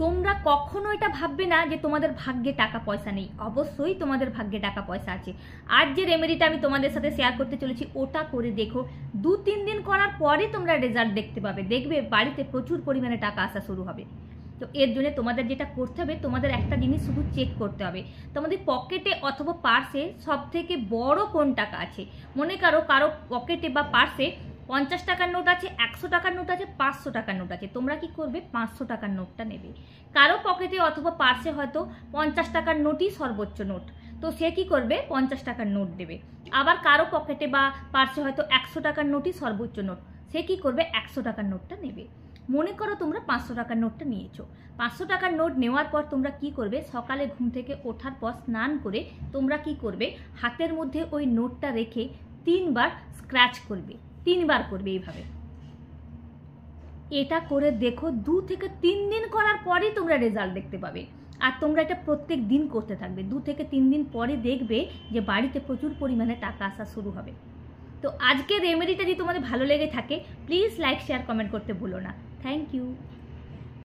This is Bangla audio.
তোমরা কখনো এটা ভাববে না যে তোমাদের ভাগ্যে টাকা পয়সা নেই। অবশ্যই তোমাদের ভাগ্যে টাকা পয়সা আছে। আর যে রেমেডিটা আমি তোমাদের সাথে শেয়ার করতে চলেছি ওটা করে দেখো, 2-3 দিন করার পরে তোমরা রেজাল্ট দেখতে পাবে। দেখবে বাড়িতে প্রচুর পরিমাণে টাকা আসা শুরু হবে। তো এর জন্য তোমাদের যেটা করতে হবে, তোমাদের একটা জিনিস শুধু চেক করতে হবে, তোমাদের পকেটে অথবা পার্সে সব থেকে বড় কোন টাকা আছে। মনে করো কারো পকেটে বা পার্সে 50 টাকার নোট আছে, 100 টাকার নোট আছে, 500 টাকার নোট আছে, তোমরা কি করবে 500 টাকার নোটটা নেবে। কারো পকেটে অথবা পার্সে হয়তো 50 টাকার নোটই সর্বোচ্চ নোট, তো সে কি করবে 50 টাকার নোট দেবে। আবার কারো পকেটে বা পার্সে হয়তো 100 টাকার নোটই সর্বোচ্চ নোট, সে কি করবে 100 টাকার নোটটা নেবে। মনে করো তোমরা 500 টাকার নোটটা নিয়েছো, 500 টাকার নোট নেওয়ার পর তোমরা কি করবে, সকালে ঘুম থেকে ওঠার পর স্নান করে তোমরা কি করবে, হাতের মধ্যে ওই নোটটা রেখে 3 বার স্ক্র্যাচ করবে, 3 বার করবে এইভাবে। এটা করে দেখো 2 থেকে 3 দিন করার পরেই তোমরা রেজাল্ট দেখতে পাবে। আর তোমরা এটা প্রত্যেক দিন করতে থাকবে, 2 থেকে 3 দিন পরে দেখবে যে বাড়িতে প্রচুর পরিমাণে টাকা আসা শুরু হবে। তো আজকের রেমেডিটা যদি তোমাদের ভালো লেগে থাকে প্লিজ লাইক শেয়ার কমেন্ট করতে ভুলো না। Thank you.